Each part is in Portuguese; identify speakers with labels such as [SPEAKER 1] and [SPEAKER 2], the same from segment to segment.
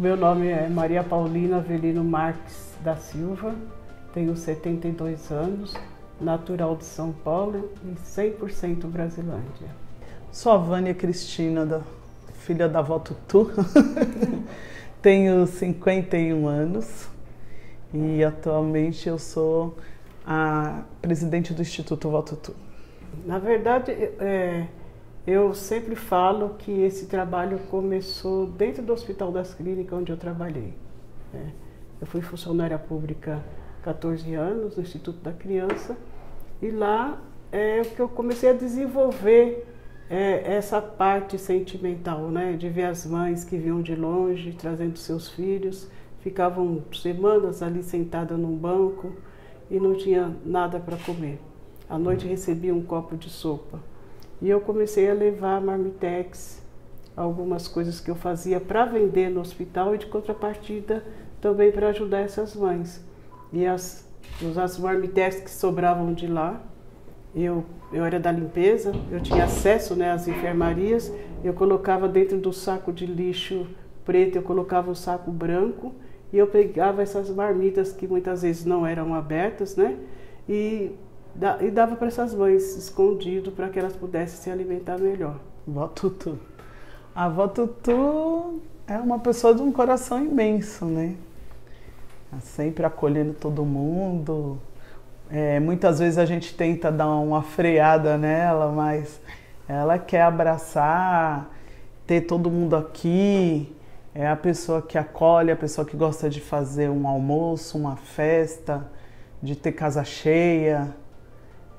[SPEAKER 1] meu nome é Maria Paulina Avelino Marques da Silva, tenho 72 anos, natural de São Paulo e 100% Brasilândia.
[SPEAKER 2] Sou a Vânia Cristina, filha da avó Tutu, tenho 51 anos e atualmente eu sou a presidente do Instituto Vó Tutu.
[SPEAKER 1] Na verdade, eu sempre falo que esse trabalho começou dentro do Hospital das Clínicas, onde eu trabalhei. Eu fui funcionária pública 14 anos no Instituto da Criança e lá é que eu comecei a desenvolver essa parte sentimental, né? De ver as mães que vinham de longe, trazendo seus filhos, ficavam semanas ali sentadas num banco e não tinha nada para comer. À noite recebia um copo de sopa. E eu comecei a levar marmitex, algumas coisas que eu fazia para vender no hospital e de contrapartida também para ajudar essas mães. E as marmitex que sobravam de lá, eu era da limpeza, eu tinha acesso, né, às enfermarias, eu colocava dentro do saco de lixo preto, eu colocava o saco branco e eu pegava essas marmitas que muitas vezes não eram abertas, né, e dava para essas mães escondido para que elas pudessem se alimentar melhor.
[SPEAKER 2] Vó Tutu. A Vó Tutu é uma pessoa de um coração imenso, né? Sempre acolhendo todo mundo. Muitas vezes a gente tenta dar uma freada nela, mas ela quer abraçar, ter todo mundo aqui. É a pessoa que acolhe, a pessoa que gosta de fazer um almoço, uma festa, de ter casa cheia.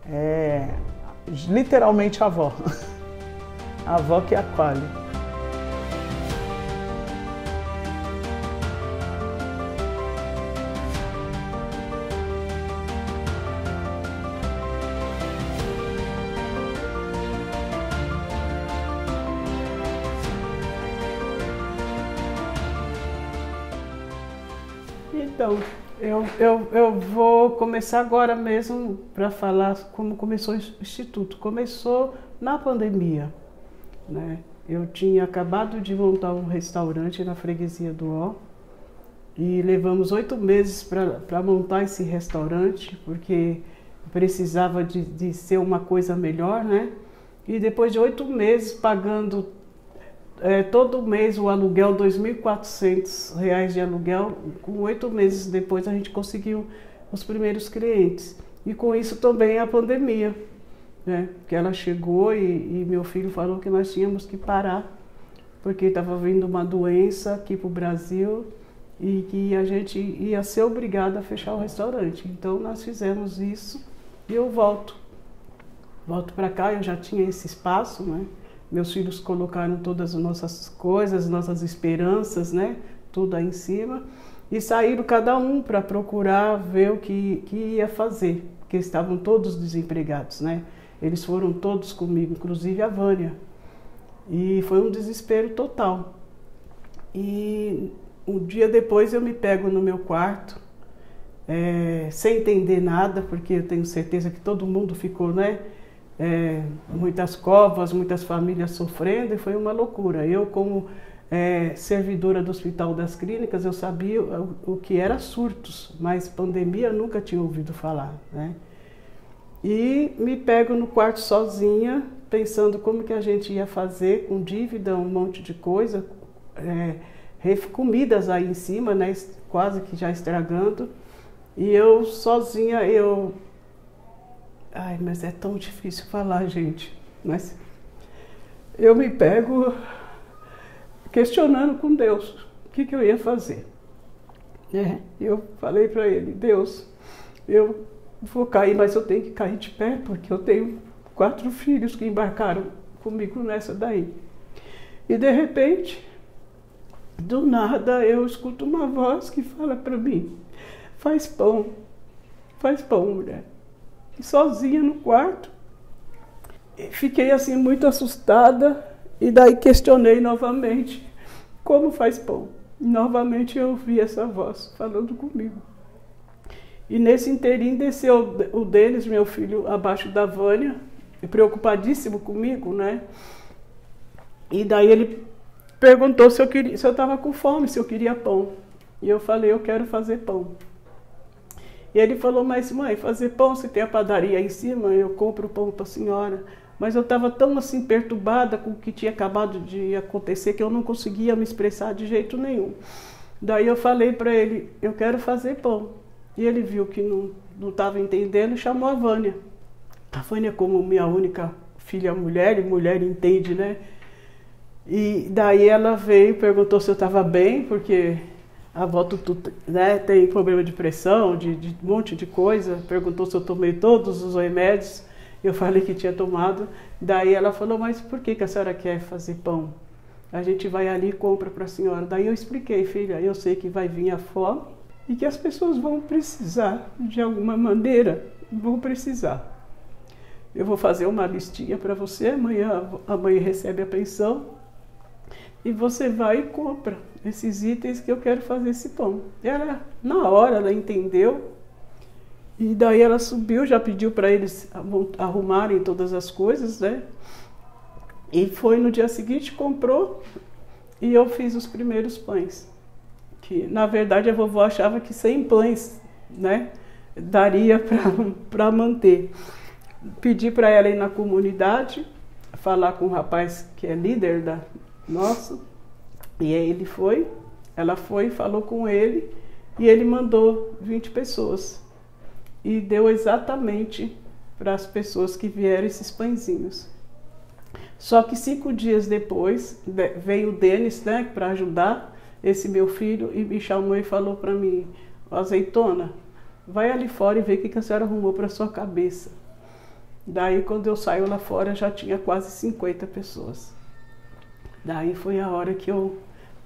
[SPEAKER 2] É literalmente a avó. A avó que acolhe.
[SPEAKER 1] Então, eu vou começar agora mesmo para falar como começou o Instituto. Começou na pandemia, né? Eu tinha acabado de montar um restaurante na freguesia do Ó e levamos 8 meses para montar esse restaurante, porque precisava de ser uma coisa melhor, né? E depois de 8 meses pagando todo mês o aluguel, R$ 2.400 de aluguel, com 8 meses depois a gente conseguiu os primeiros clientes. E com isso também a pandemia, né? Que ela chegou e meu filho falou que nós tínhamos que parar, porque estava vindo uma doença aqui para o Brasil e que a gente ia ser obrigado a fechar o restaurante. Então nós fizemos isso e eu volto para cá. Eu já tinha esse espaço, né? Meus filhos colocaram todas as nossas coisas, nossas esperanças, né? Tudo aí em cima. E saíram cada um para procurar ver o que ia fazer, porque estavam todos desempregados, né? Eles foram todos comigo, inclusive a Vânia. E foi um desespero total. E um dia depois eu me pego no meu quarto, sem entender nada, porque eu tenho certeza que todo mundo ficou, né? Muitas covas, muitas famílias sofrendo, e foi uma loucura. Eu, como servidora do Hospital das Clínicas, eu sabia o que era surtos, mas pandemia eu nunca tinha ouvido falar, né? E me pego no quarto sozinha, pensando como que a gente ia fazer, com dívida, um monte de coisa, comidas aí em cima, né? Quase que já estragando, e eu sozinha, Ai, mas é tão difícil falar, gente. Mas eu me pego questionando com Deus o que eu ia fazer. Eu falei para ele: Deus, eu vou cair, mas eu tenho que cair de pé, porque eu tenho 4 filhos que embarcaram comigo nessa daí. E de repente, do nada, eu escuto uma voz que fala para mim: faz pão, mulher. E sozinha no quarto, fiquei assim muito assustada e daí questionei novamente como faz pão. E novamente eu ouvi essa voz falando comigo. E nesse inteirinho desceu o Denis, meu filho, abaixo da Vânia, preocupadíssimo comigo, né? E daí ele perguntou se eu estava com fome, se eu queria pão. E eu falei, eu quero fazer pão. E ele falou, mas mãe, fazer pão, se tem a padaria aí em cima, eu compro o pão para a senhora. Mas eu estava tão assim perturbada com o que tinha acabado de acontecer que eu não conseguia me expressar de jeito nenhum. Daí eu falei para ele, eu quero fazer pão. E ele viu que não estava entendendo e chamou a Vânia. A Vânia, como minha única filha mulher, e mulher entende, né? E daí ela veio, perguntou se eu estava bem, porque a avó Tutu, né, tem problema de pressão, de um monte de coisa. Perguntou se eu tomei todos os remédios. Eu falei que tinha tomado. Daí ela falou, mas por que a senhora quer fazer pão? A gente vai ali e compra para a senhora. Daí eu expliquei, filha, eu sei que vai vir a fome e que as pessoas vão precisar, de alguma maneira, vão precisar. Eu vou fazer uma listinha para você, amanhã a mãe recebe a pensão e você vai e compra esses itens que eu quero fazer esse pão. Ela, na hora, ela entendeu. E daí ela subiu, já pediu para eles arrumarem todas as coisas, né? E foi no dia seguinte, comprou, e eu fiz os primeiros pães. Que, na verdade, a vovó achava que 100 pães, né, daria para manter. Pedi para ela ir na comunidade, falar com o rapaz que é líder da nossa, e aí ela foi, falou com ele, e ele mandou 20 pessoas. E deu exatamente para as pessoas que vieram esses pãezinhos. Só que 5 dias depois veio o Denis, né, para ajudar esse meu filho e me chamou e falou para mim, Azeitona, vai ali fora e vê o que a senhora arrumou para sua cabeça. Daí quando eu saio lá fora já tinha quase 50 pessoas. Daí foi a hora que eu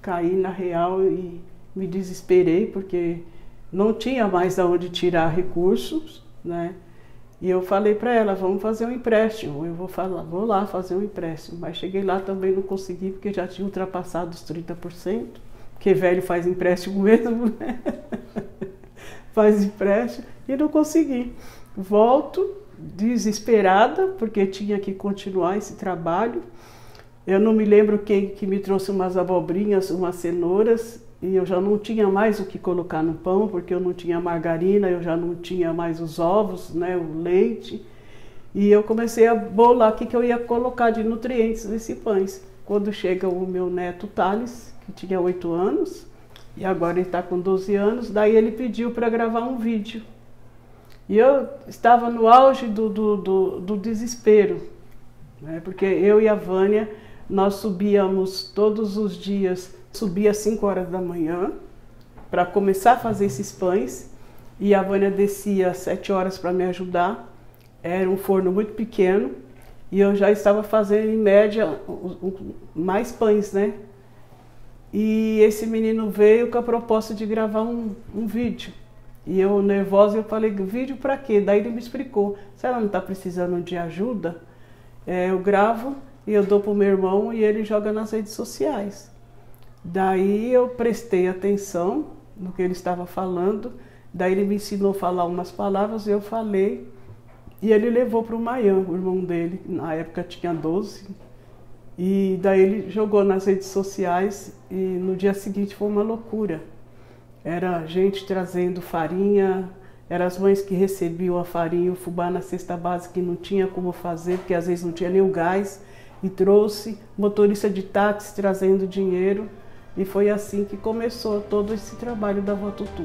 [SPEAKER 1] caí na real e me desesperei porque não tinha mais de onde tirar recursos, né? E eu falei para ela, vamos fazer um empréstimo. Eu vou lá fazer um empréstimo. Mas cheguei lá também não consegui, porque já tinha ultrapassado os 30%. Porque velho faz empréstimo mesmo, né? Faz empréstimo. E não consegui. Volto desesperada, porque tinha que continuar esse trabalho. Eu não me lembro quem que me trouxe umas abobrinhas, umas cenouras. E eu já não tinha mais o que colocar no pão, porque eu não tinha margarina, eu já não tinha mais os ovos, né, o leite. E eu comecei a bolar o que eu ia colocar de nutrientes nesse pães. Quando chega o meu neto Thales, que tinha 8 anos, e agora ele está com 12 anos, daí ele pediu para gravar um vídeo. E eu estava no auge do desespero, né, porque eu e a Vânia, nós subíamos todos os dias, subia às 5 horas da manhã para começar a fazer esses pães e a Vânia descia às 7 horas para me ajudar. Era um forno muito pequeno e eu já estava fazendo em média mais pães, né? E esse menino veio com a proposta de gravar um vídeo. E eu nervosa, eu falei, vídeo para quê? Daí ele me explicou, se ela não está precisando de ajuda, eu gravo e eu dou para o meu irmão e ele joga nas redes sociais. Daí eu prestei atenção no que ele estava falando, daí ele me ensinou a falar umas palavras, eu falei, e ele levou para o Mayan, o irmão dele, na época tinha 12, e daí ele jogou nas redes sociais e no dia seguinte foi uma loucura. Era gente trazendo farinha, eram as mães que recebiam a farinha e o fubá na cesta básica que não tinha como fazer, porque às vezes não tinha nem o gás, e trouxe motorista de táxi trazendo dinheiro. E foi assim que começou todo esse trabalho da Vó Tutu.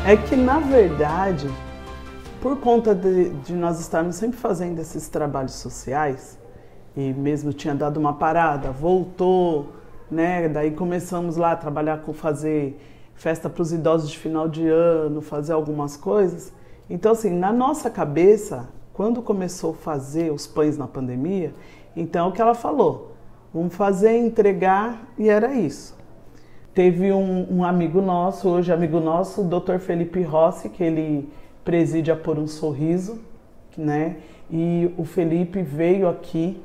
[SPEAKER 2] É que, na verdade, por conta de nós estarmos sempre fazendo esses trabalhos sociais, e mesmo tinha dado uma parada, voltou, né? Daí começamos lá a trabalhar com fazer festa para os idosos de final de ano, fazer algumas coisas. Então, assim, na nossa cabeça, quando começou a fazer os pães na pandemia, então é o que ela falou, vamos fazer, entregar, e era isso. Teve um amigo nosso, hoje amigo nosso, o Dr. Felipe Rossi, que ele preside a Por um Sorriso, né? E o Felipe veio aqui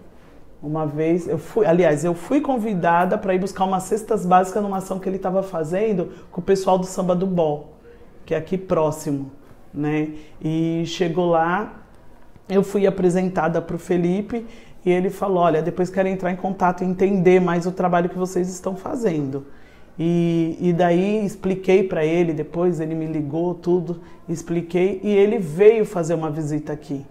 [SPEAKER 2] uma vez, eu fui convidada para ir buscar umas cestas básicas numa ação que ele estava fazendo com o pessoal do Samba do Bol, que é aqui próximo, né? E chegou lá, eu fui apresentada para o Felipe e ele falou, olha, depois quero entrar em contato e entender mais o trabalho que vocês estão fazendo. E daí expliquei para ele, depois ele me ligou tudo, expliquei e ele veio fazer uma visita aqui,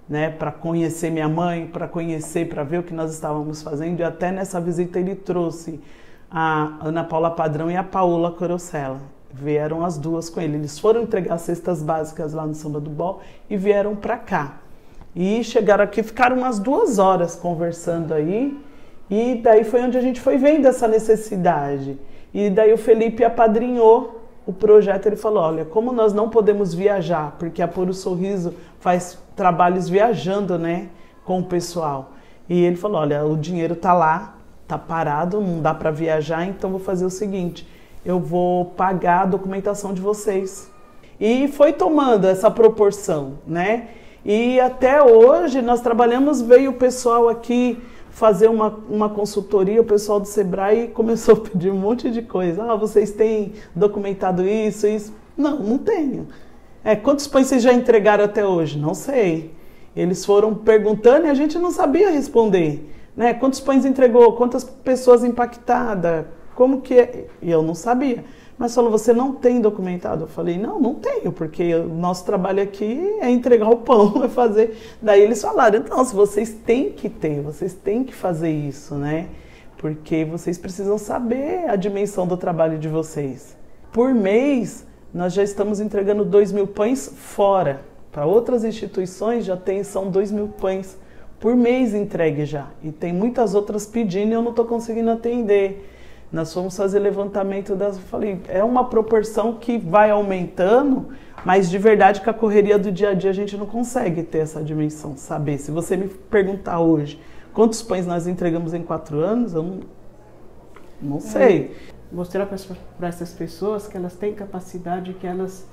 [SPEAKER 2] né, para conhecer minha mãe, para ver o que nós estávamos fazendo, e até nessa visita ele trouxe a Ana Paula Padrão e a Paola Corocella. Vieram as duas com ele, eles foram entregar as cestas básicas lá no Samba do Bol e vieram para cá. E chegaram aqui, ficaram umas 2 horas conversando aí, e daí foi onde a gente foi vendo essa necessidade. E daí o Felipe apadrinhou o projeto, ele falou, olha, como nós não podemos viajar, porque a Pôr o Sorriso faz trabalhos viajando, né, com o pessoal. E ele falou, olha, o dinheiro tá lá, tá parado, não dá para viajar, então vou fazer o seguinte, eu vou pagar a documentação de vocês. E foi tomando essa proporção, né? E até hoje nós trabalhamos, veio o pessoal aqui fazer uma consultoria, o pessoal do Sebrae começou a pedir um monte de coisa. Ah, vocês têm documentado isso, isso? Não, não tenho. Quantos pães vocês já entregaram até hoje? Não sei. Eles foram perguntando e a gente não sabia responder, né? Quantos pães entregou? Quantas pessoas impactadas? Como que é? E eu não sabia. Mas falou, você não tem documentado? Eu falei, não tenho, porque o nosso trabalho aqui é entregar o pão, é fazer. Daí eles falaram, então, se vocês têm que ter, vocês têm que fazer isso, né? Porque vocês precisam saber a dimensão do trabalho de vocês. Por mês, nós já estamos entregando 2.000 pães fora. Para outras instituições são 2.000 pães por mês entregue já. E tem muitas outras pedindo e eu não estou conseguindo atender. Nós fomos fazer levantamento das... Falei, é uma proporção que vai aumentando, mas de verdade com a correria do dia a dia a gente não consegue ter essa dimensão, saber. Se você me perguntar hoje quantos pães nós entregamos em 4 anos, eu não sei.
[SPEAKER 1] Mostrar para essas pessoas que elas têm capacidade, que elas,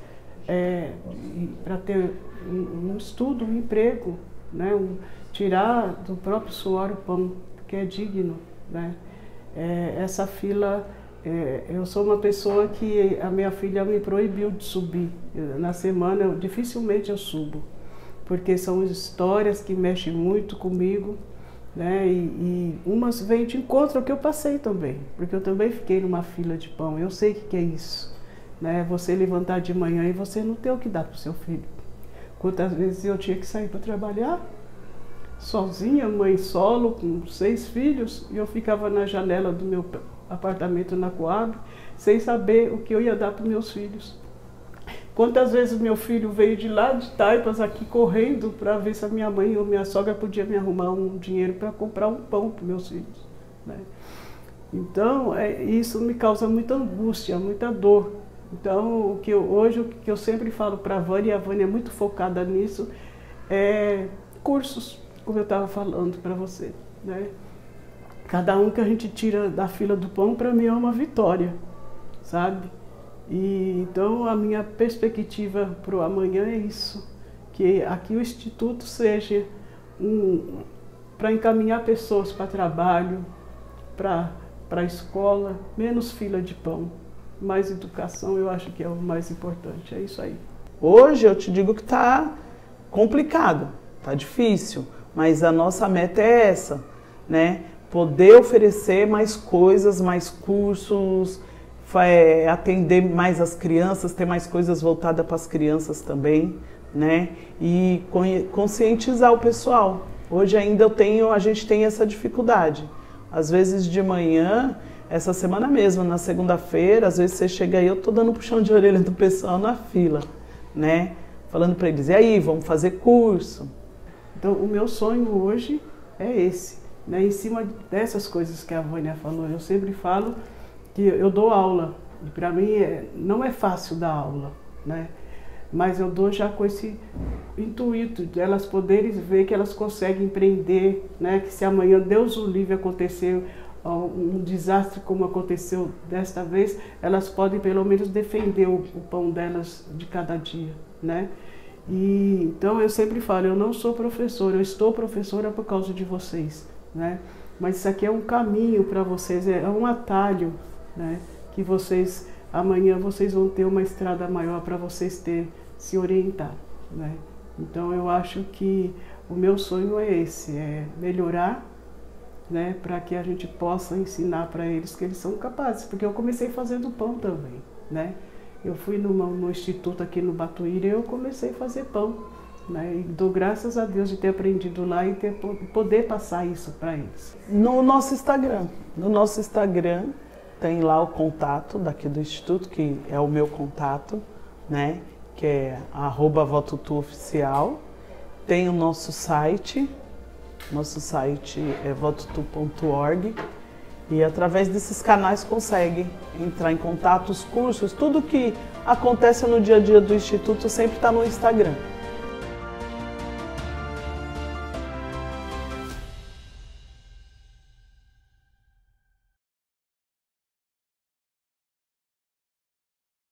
[SPEAKER 1] para ter um estudo, um emprego, né? Tirar do próprio suor o pão, que é digno, né? Essa fila, eu sou uma pessoa que a minha filha me proibiu de subir. Na semana, dificilmente eu subo, porque são histórias que mexem muito comigo, né? E umas vêm de encontro ao que eu passei também, porque eu também fiquei numa fila de pão. Eu sei o que é isso, né? Você levantar de manhã e você não ter o que dar para o seu filho. Quantas vezes eu tinha que sair para trabalhar sozinha, mãe solo, com 6 filhos, e eu ficava na janela do meu apartamento na Coab, sem saber o que eu ia dar para meus filhos. Quantas vezes meu filho veio de lá de Taipas aqui correndo para ver se a minha mãe ou minha sogra podia me arrumar um dinheiro para comprar um pão para meus filhos, né? Então, isso me causa muita angústia, muita dor. Então, hoje o que eu sempre falo para a Vânia, e a Vânia é muito focada nisso, é cursos, como eu estava falando para você, né? Cada um que a gente tira da fila do pão, para mim é uma vitória, sabe? E então a minha perspectiva para o amanhã é isso, que aqui o Instituto seja para encaminhar pessoas para trabalho, para a escola, menos fila de pão, mais educação. Eu acho que é o mais importante, é isso aí.
[SPEAKER 2] Hoje eu te digo que está complicado, está difícil. Mas a nossa meta é essa, né? Poder oferecer mais coisas, mais cursos, atender mais as crianças, ter mais coisas voltadas para as crianças também, né? E conscientizar o pessoal. Hoje ainda a gente tem essa dificuldade. Às vezes de manhã, essa semana mesmo, na segunda-feira, às vezes você chega aí, eu tô dando puxão de orelha do pessoal na fila, né? Falando para eles, e aí, vamos fazer curso?
[SPEAKER 1] Então, o meu sonho hoje é esse, né? Em cima dessas coisas que a Vânia falou. Eu sempre falo que eu dou aula, e para mim não é fácil dar aula, né? Mas eu dou já com esse intuito de elas poderem ver que elas conseguem empreender, né? Que se amanhã, Deus o livre, acontecer um desastre como aconteceu desta vez, elas podem pelo menos defender o pão delas de cada dia, né? E então eu sempre falo, eu não sou professora, eu estou professora por causa de vocês, né? Mas isso aqui é um caminho para vocês, é um atalho, né? Que vocês, amanhã vocês vão ter uma estrada maior para vocês se orientar, né? Então eu acho que o meu sonho é esse, é melhorar, né? Para que a gente possa ensinar para eles que eles são capazes, porque eu comecei fazendo pão também, né? Eu fui no instituto aqui no Batuíra e eu comecei a fazer pão, né? E dou graças a Deus de ter aprendido lá e poder passar isso para eles.
[SPEAKER 2] No nosso Instagram tem lá o contato daqui do instituto, que é o meu contato, né? Que é @vototuoficial. Tem o nosso site é vototu.org. E através desses canais consegue entrar em contato, os cursos, tudo que acontece no dia a dia do Instituto sempre está no Instagram.